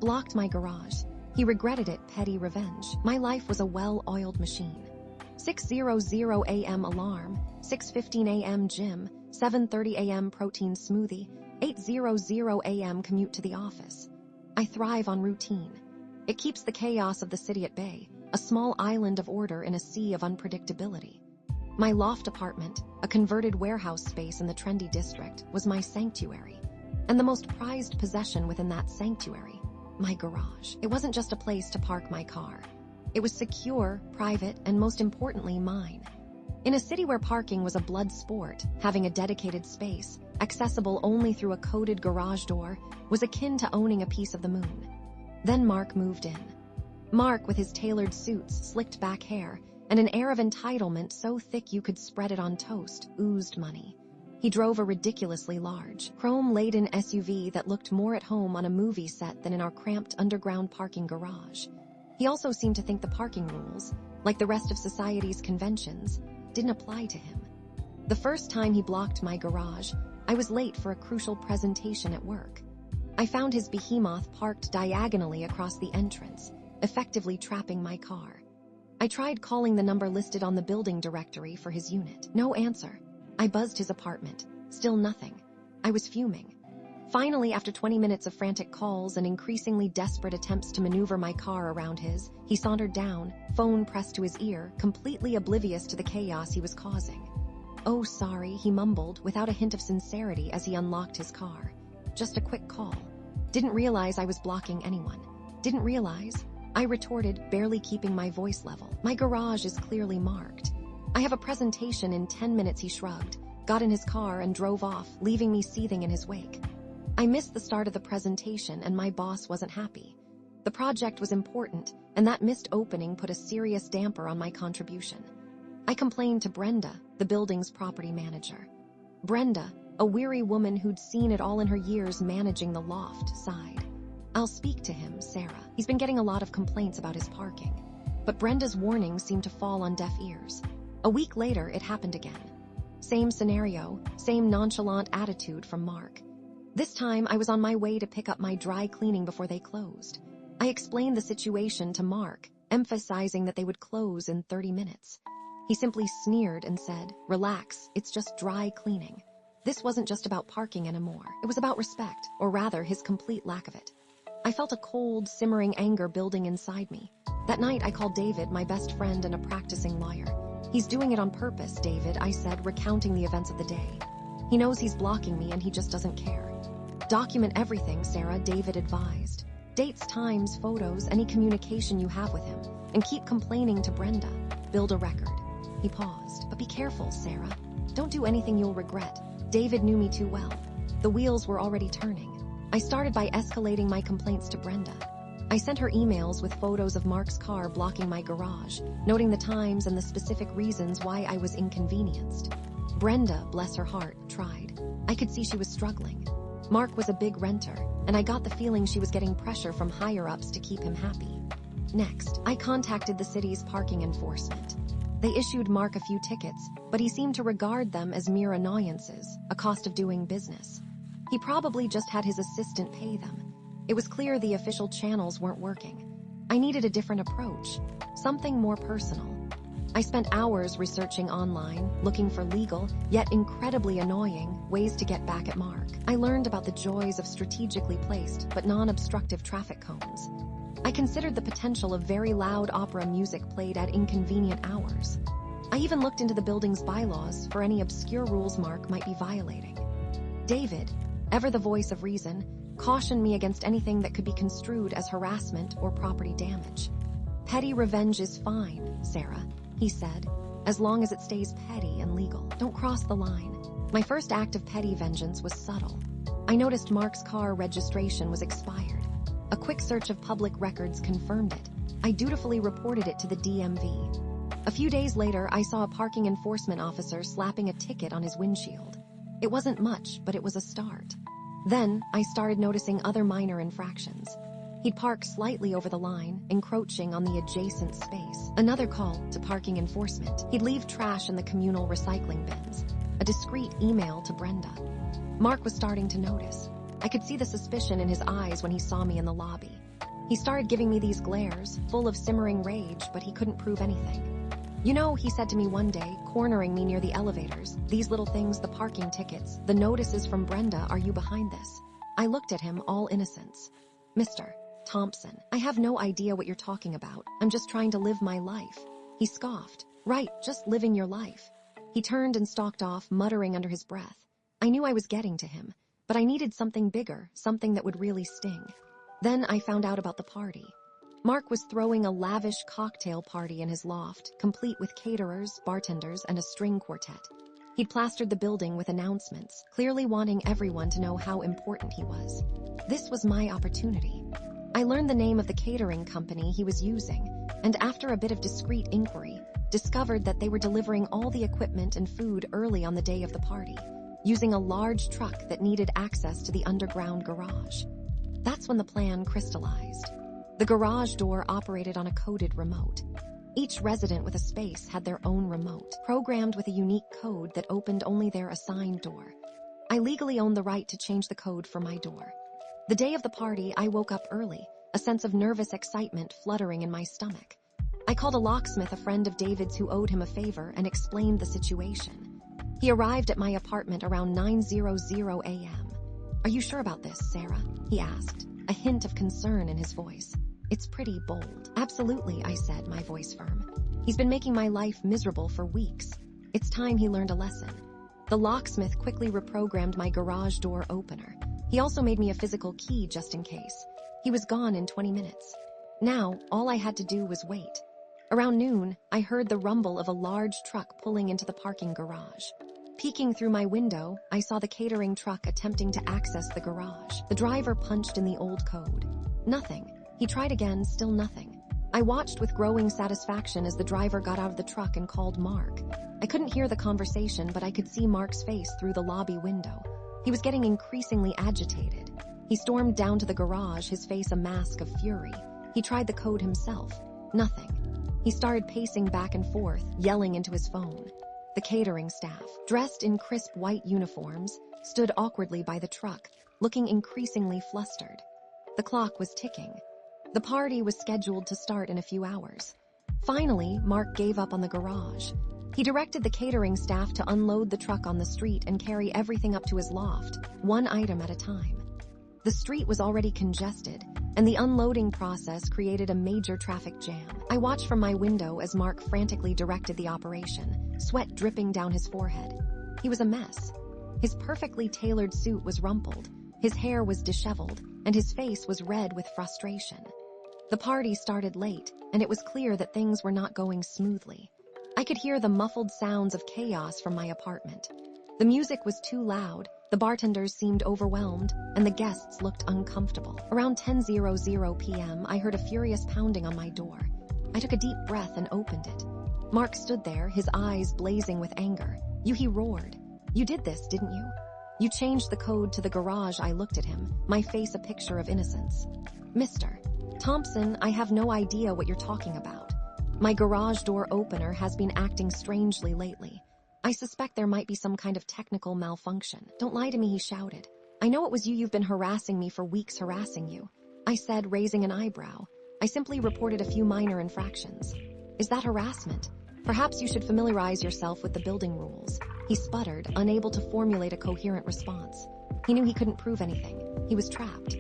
Blocked my garage. He regretted it, petty revenge. My life was a well-oiled machine. 6:00 a.m. alarm, 6:15 a.m. gym, 7:30 a.m. protein smoothie, 8:00 a.m. commute to the office. I thrive on routine. It keeps the chaos of the city at bay, a small island of order in a sea of unpredictability. My loft apartment, a converted warehouse space in the trendy district, was my sanctuary. And the most prized possession within that sanctuary, my garage. It wasn't just a place to park my car. It was secure, private, and most importantly, mine. In a city where parking was a blood sport, having a dedicated space, accessible only through a coded garage door, was akin to owning a piece of the moon. Then Mark moved in. Mark, with his tailored suits, slicked back hair, and an air of entitlement so thick you could spread it on toast, oozed money. He drove a ridiculously large, chrome-laden SUV that looked more at home on a movie set than in our cramped underground parking garage. He also seemed to think the parking rules, like the rest of society's conventions, didn't apply to him. The first time he blocked my garage, I was late for a crucial presentation at work. I found his behemoth parked diagonally across the entrance, effectively trapping my car. I tried calling the number listed on the building directory for his unit. No answer. I buzzed his apartment. Still nothing. I was fuming. Finally, after 20 minutes of frantic calls and increasingly desperate attempts to maneuver my car around his, he sauntered down, phone pressed to his ear, completely oblivious to the chaos he was causing. "Oh, sorry," he mumbled, without a hint of sincerity as he unlocked his car. "Just a quick call. Didn't realize I was blocking anyone. Didn't realize," I retorted, barely keeping my voice level. "My garage is clearly marked. I have a presentation in 10 minutes," he shrugged, got in his car and drove off, leaving me seething in his wake. I missed the start of the presentation and my boss wasn't happy. The project was important, and that missed opening put a serious damper on my contribution. I complained to Brenda, the building's property manager. Brenda, a weary woman who'd seen it all in her years managing the loft, sighed. "I'll speak to him, Sarah. He's been getting a lot of complaints about his parking." But Brenda's warnings seemed to fall on deaf ears. A week later, it happened again. Same scenario, same nonchalant attitude from Mark. This time, I was on my way to pick up my dry cleaning before they closed. I explained the situation to Mark, emphasizing that they would close in 30 minutes. He simply sneered and said, "Relax, it's just dry cleaning." This wasn't just about parking anymore. It was about respect, or rather, his complete lack of it. I felt a cold, simmering anger building inside me. That night, I called David, my best friend and a practicing lawyer. "He's doing it on purpose, David," I said, recounting the events of the day. "He knows he's blocking me and he just doesn't care." "Document everything, Sarah," David advised. "Dates, times, photos, any communication you have with him. And keep complaining to Brenda. Build a record." He paused. "But be careful, Sarah. Don't do anything you'll regret." David knew me too well. The wheels were already turning. I started by escalating my complaints to Brenda. I sent her emails with photos of Mark's car blocking my garage, noting the times and the specific reasons why I was inconvenienced. Brenda, bless her heart, tried. I could see she was struggling. Mark was a big renter, and I got the feeling she was getting pressure from higher-ups to keep him happy. Next, I contacted the city's parking enforcement. They issued Mark a few tickets, but he seemed to regard them as mere annoyances, a cost of doing business. He probably just had his assistant pay them. It was clear the official channels weren't working. I needed a different approach, something more personal. I spent hours researching online, looking for legal, yet incredibly annoying, ways to get back at Mark. I learned about the joys of strategically placed but non-obstructive traffic cones. I considered the potential of very loud opera music played at inconvenient hours. I even looked into the building's bylaws for any obscure rules Mark might be violating. David, ever the voice of reason, cautioned me against anything that could be construed as harassment or property damage. "Petty revenge is fine, Sarah," he said, "as long as it stays petty and legal. Don't cross the line." My first act of petty vengeance was subtle. I noticed Mark's car registration was expired. A quick search of public records confirmed it. I dutifully reported it to the DMV. A few days later, I saw a parking enforcement officer slapping a ticket on his windshield. It wasn't much, but it was a start. Then, I started noticing other minor infractions. He'd park slightly over the line, encroaching on the adjacent space. Another call to parking enforcement. He'd leave trash in the communal recycling bins. A discreet email to Brenda. Mark was starting to notice. I could see the suspicion in his eyes when he saw me in the lobby. He started giving me these glares, full of simmering rage, but he couldn't prove anything. You know, he said to me one day, cornering me near the elevators, these little things, the parking tickets, the notices from Brenda, are you behind this? I looked at him, all innocence. Mr. Thompson, I have no idea what you're talking about. I'm just trying to live my life. He scoffed. Right, just living your life. He turned and stalked off, muttering under his breath. I knew I was getting to him, but I needed something bigger, something that would really sting. Then I found out about the party. Mark was throwing a lavish cocktail party in his loft, complete with caterers, bartenders, and a string quartet. He'd plastered the building with announcements, clearly wanting everyone to know how important he was. This was my opportunity. I learned the name of the catering company he was using, and after a bit of discreet inquiry, discovered that they were delivering all the equipment and food early on the day of the party, using a large truck that needed access to the underground garage. That's when the plan crystallized. The garage door operated on a coded remote. Each resident with a space had their own remote, programmed with a unique code that opened only their assigned door. I legally owned the right to change the code for my door. The day of the party, I woke up early, a sense of nervous excitement fluttering in my stomach. I called a locksmith, a friend of David's who owed him a favor, and explained the situation. He arrived at my apartment around 9:00 a.m. Are you sure about this, Sarah? He asked, a hint of concern in his voice. It's pretty bold. Absolutely, I said, my voice firm. He's been making my life miserable for weeks. It's time he learned a lesson. The locksmith quickly reprogrammed my garage door opener. He also made me a physical key just in case. He was gone in 20 minutes. Now, all I had to do was wait. Around noon, I heard the rumble of a large truck pulling into the parking garage. Peeking through my window, I saw the catering truck attempting to access the garage. The driver punched in the old code. Nothing. He tried again, still nothing. I watched with growing satisfaction as the driver got out of the truck and called Mark. I couldn't hear the conversation, but I could see Mark's face through the lobby window. He was getting increasingly agitated. He stormed down to the garage, his face a mask of fury. He tried the code himself. Nothing. He started pacing back and forth, yelling into his phone. The catering staff, dressed in crisp white uniforms, stood awkwardly by the truck, looking increasingly flustered. The clock was ticking. The party was scheduled to start in a few hours. Finally, Mark gave up on the garage. He directed the catering staff to unload the truck on the street and carry everything up to his loft, one item at a time. The street was already congested, and the unloading process created a major traffic jam. I watched from my window as Mark frantically directed the operation, sweat dripping down his forehead. He was a mess. His perfectly tailored suit was rumpled, his hair was disheveled, and his face was red with frustration. The party started late, and it was clear that things were not going smoothly. I could hear the muffled sounds of chaos from my apartment. The music was too loud, the bartenders seemed overwhelmed, and the guests looked uncomfortable. Around 10:00 p.m., I heard a furious pounding on my door. I took a deep breath and opened it. Mark stood there, his eyes blazing with anger. He roared. You did this, didn't you? You changed the code to the garage. I looked at him, my face a picture of innocence. Mr. Thompson, I have no idea what you're talking about. My garage door opener has been acting strangely lately. I suspect there might be some kind of technical malfunction. Don't lie to me, he shouted. I know it was you. You've been harassing me for weeks, harassing you. I said, raising an eyebrow. I simply reported a few minor infractions. Is that harassment? Perhaps you should familiarize yourself with the building rules. He sputtered, unable to formulate a coherent response. He knew he couldn't prove anything. He was trapped.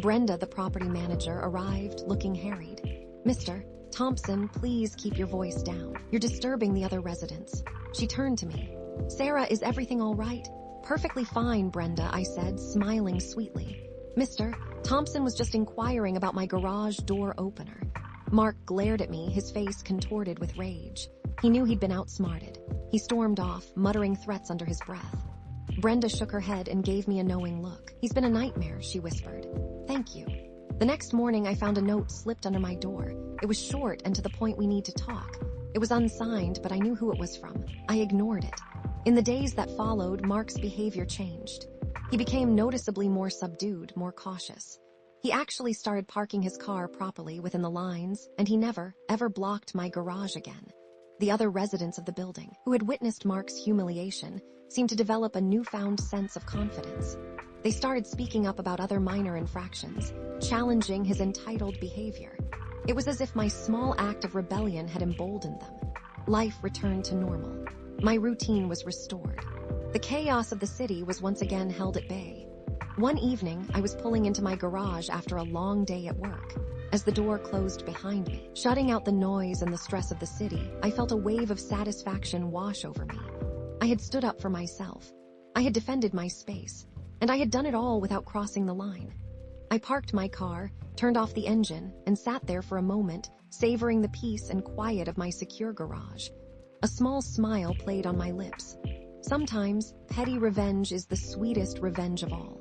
Brenda, the property manager, arrived, looking harried. Mr. Thompson, please keep your voice down. You're disturbing the other residents. She turned to me. Sarah, is everything all right? Perfectly fine, Brenda, I said, smiling sweetly. Mr. Thompson was just inquiring about my garage door opener. Mark glared at me, his face contorted with rage. He knew he'd been outsmarted. He stormed off, muttering threats under his breath. Brenda shook her head and gave me a knowing look. He's been a nightmare, she whispered. Thank you. The next morning, I found a note slipped under my door. It was short and to the point. We need to talk. It was unsigned, but I knew who it was from. I ignored it. In the days that followed, Mark's behavior changed. He became noticeably more subdued, more cautious. He actually started parking his car properly within the lines, and he never, ever blocked my garage again. The other residents of the building, who had witnessed Mark's humiliation, seemed to develop a newfound sense of confidence. They started speaking up about other minor infractions, challenging his entitled behavior. It was as if my small act of rebellion had emboldened them. Life returned to normal. My routine was restored. The chaos of the city was once again held at bay. One evening, I was pulling into my garage after a long day at work. As the door closed behind me, shutting out the noise and the stress of the city, I felt a wave of satisfaction wash over me. I had stood up for myself. I had defended my space, and I had done it all without crossing the line. I parked my car, turned off the engine, and sat there for a moment, savoring the peace and quiet of my secure garage. A small smile played on my lips. Sometimes, petty revenge is the sweetest revenge of all.